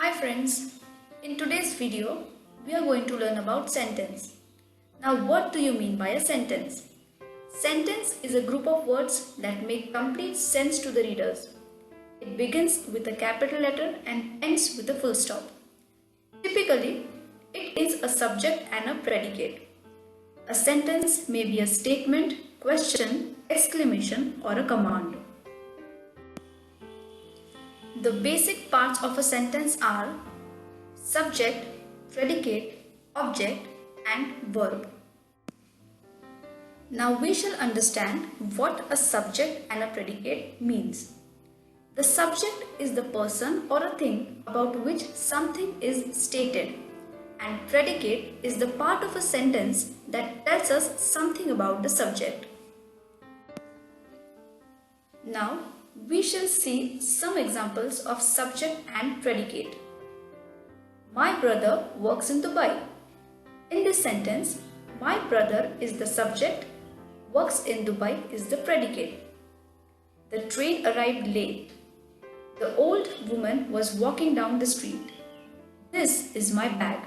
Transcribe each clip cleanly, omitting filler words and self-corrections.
Hi friends, in today's video we are going to learn about sentence. Now what do you mean by a sentence? Sentence is a group of words that make complete sense to the readers. It begins with a capital letter and ends with a full stop. Typically, it is a subject and a predicate. A sentence may be a statement, question, exclamation or a command. The basic parts of a sentence are subject, predicate, object and verb. Now we shall understand what a subject and a predicate means. The subject is the person or a thing about which something is stated, and predicate is the part of a sentence that tells us something about the subject. Now we shall see some examples of subject and predicate. My brother works in Dubai. In this sentence, my brother is the subject, works in Dubai is the predicate. The train arrived late. The old woman was walking down the street. This is my bag.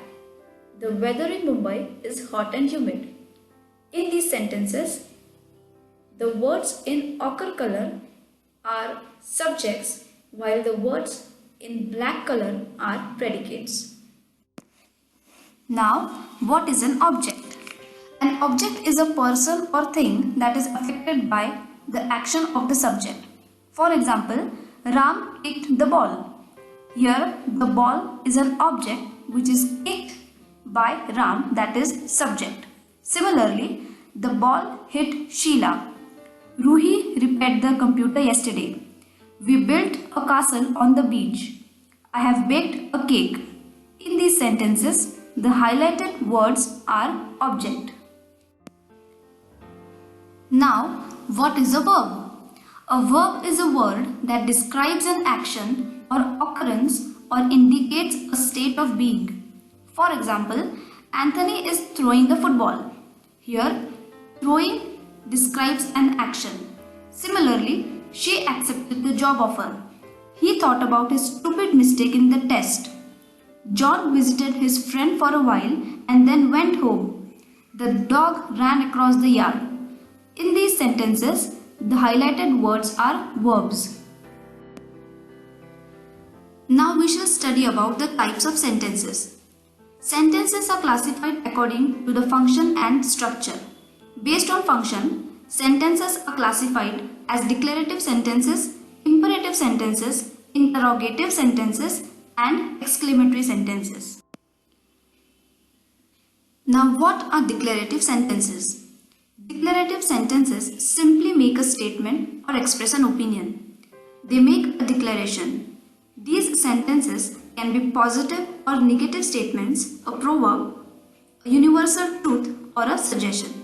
The weather in Mumbai is hot and humid. In these sentences, the words in ochre color are subjects while the words in black color are predicates. Now, what is an object? An object is a person or thing that is affected by the action of the subject. For example, Ram kicked the ball. Here, the ball is an object which is kicked by Ram, that is subject. Similarly, the ball hit Sheila. Ruhi repaired the computer yesterday. We built a castle on the beach. I have baked a cake. In these sentences, the highlighted words are object. Now, what is a verb? A verb is a word that describes an action or occurrence or indicates a state of being. For example, Anthony is throwing the football. Here, throwing describes an action. Similarly, she accepted the job offer. He thought about his stupid mistake in the test. John visited his friend for a while and then went home. The dog ran across the yard. In these sentences, the highlighted words are verbs. Now we shall study about the types of sentences. Sentences are classified according to the function and structure. Based on function, sentences are classified as declarative sentences, imperative sentences, interrogative sentences, and exclamatory sentences. Now, what are declarative sentences? Declarative sentences simply make a statement or express an opinion. They make a declaration. These sentences can be positive or negative statements, a proverb, a universal truth, or a suggestion.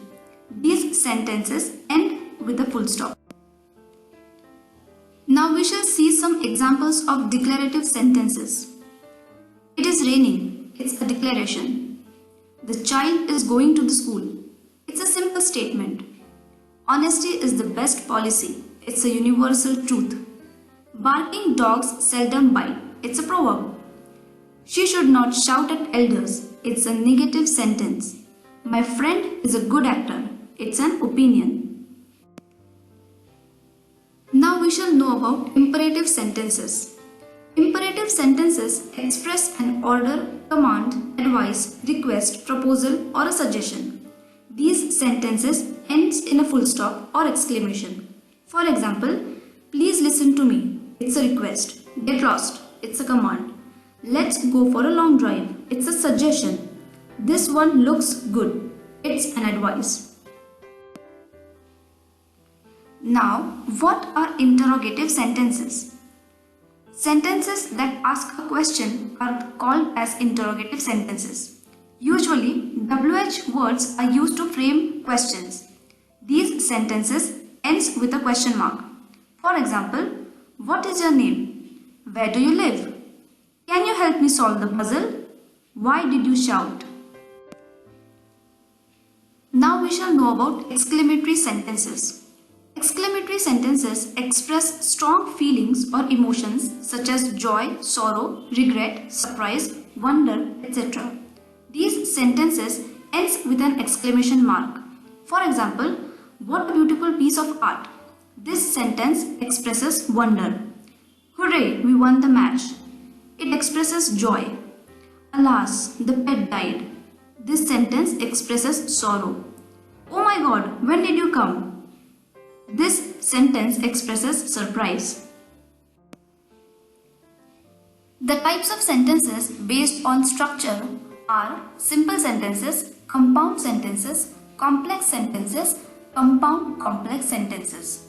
These sentences end with a full stop. Now we shall see some examples of declarative sentences. It is raining. It's a declaration. The child is going to the school. It's a simple statement. Honesty is the best policy. It's a universal truth. Barking dogs seldom bite. It's a proverb. She should not shout at elders. It's a negative sentence. My friend is a good actor. It's an opinion. Now we shall know about imperative sentences. Imperative sentences express an order, command, advice, request, proposal, or a suggestion. These sentences ends in a full stop or exclamation. For example, please listen to me. It's a request. Get lost. It's a command. Let's go for a long drive. It's a suggestion. This one looks good. It's an advice. Now, what are interrogative sentences? Sentences that ask a question are called as interrogative sentences. Usually, WH words are used to frame questions. These sentences ends with a question mark. For example, what is your name? Where do you live? Can you help me solve the puzzle? Why did you shout? Now we shall know about exclamatory sentences. Exclamatory sentences express strong feelings or emotions such as joy, sorrow, regret, surprise, wonder, etc. These sentences ends with an exclamation mark. For example, what a beautiful piece of art. This sentence expresses wonder. Hooray, we won the match. It expresses joy. Alas, the pet died. This sentence expresses sorrow. Oh my god, when did you come? This sentence expresses surprise. The types of sentences based on structure are simple sentences, compound sentences, complex sentences, compound complex sentences.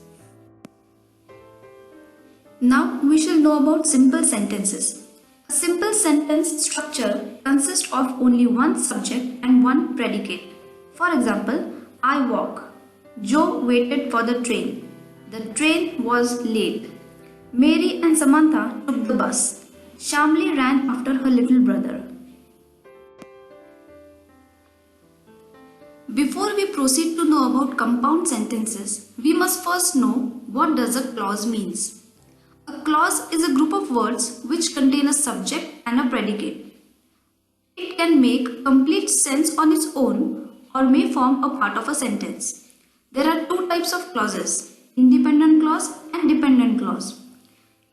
Now we shall know about simple sentences. A simple sentence structure consists of only one subject and one predicate. For example, I walk. Joe waited for the train. The train was late. Mary and Samantha took the bus. Shamli ran after her little brother. Before we proceed to know about compound sentences, we must first know what does a clause means. A clause is a group of words which contain a subject and a predicate. It can make complete sense on its own or may form a part of a sentence. There are two types of clauses, independent clause and dependent clause.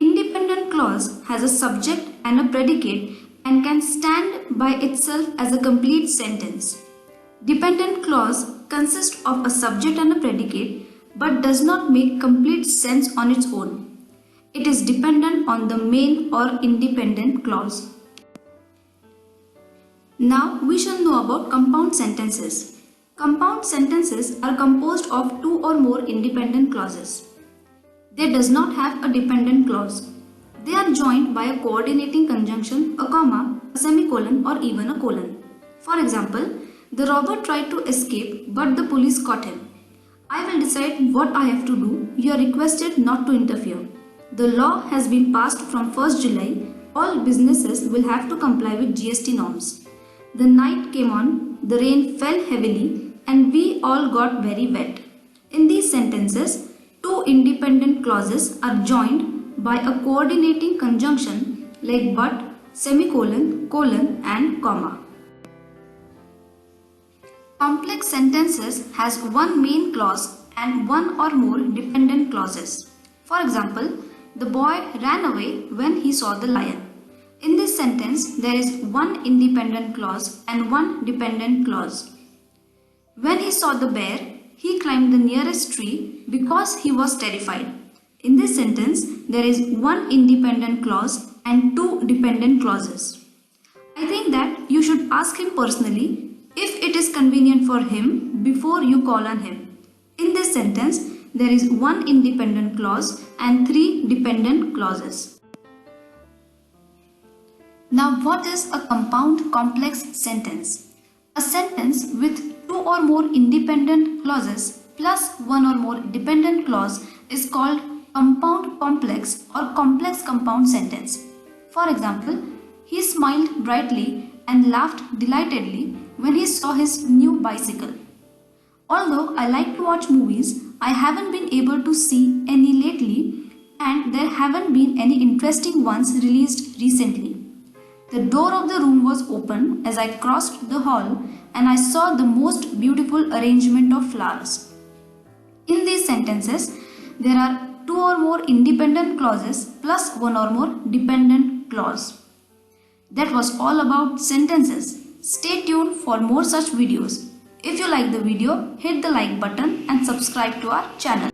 Independent clause has a subject and a predicate and can stand by itself as a complete sentence. Dependent clause consists of a subject and a predicate but does not make complete sense on its own. It is dependent on the main or independent clause. Now we shall know about compound sentences. Compound sentences are composed of two or more independent clauses. They does not have a dependent clause. They are joined by a coordinating conjunction, a comma, a semicolon or even a colon. For example, the robber tried to escape but the police caught him. I will decide what I have to do. You are requested not to interfere. The law has been passed from 1st July. All businesses will have to comply with GST norms. The night came on, the rain fell heavily and we all got very wet. In these sentences, two independent clauses are joined by a coordinating conjunction like but, semicolon, colon and comma. Complex sentences has one main clause and one or more dependent clauses. For example, the boy ran away when he saw the lion. In this sentence, there is one independent clause and one dependent clause. When he saw the bear, he climbed the nearest tree because he was terrified. In this sentence, there is one independent clause and two dependent clauses. I think that you should ask him personally if it is convenient for him before you call on him. In this sentence, there is one independent clause and three dependent clauses. Now, what is a compound complex sentence? A sentence with two or more independent clauses plus one or more dependent clause is called compound complex or complex compound sentence. For example, he smiled brightly and laughed delightedly when he saw his new bicycle. Although I like to watch movies, I haven't been able to see any lately and there haven't been any interesting ones released recently. The door of the room was open as I crossed the hall and I saw the most beautiful arrangement of flowers. In these sentences, there are two or more independent clauses plus one or more dependent clause. That was all about sentences. Stay tuned for more such videos. If you like the video, hit the like button and subscribe to our channel.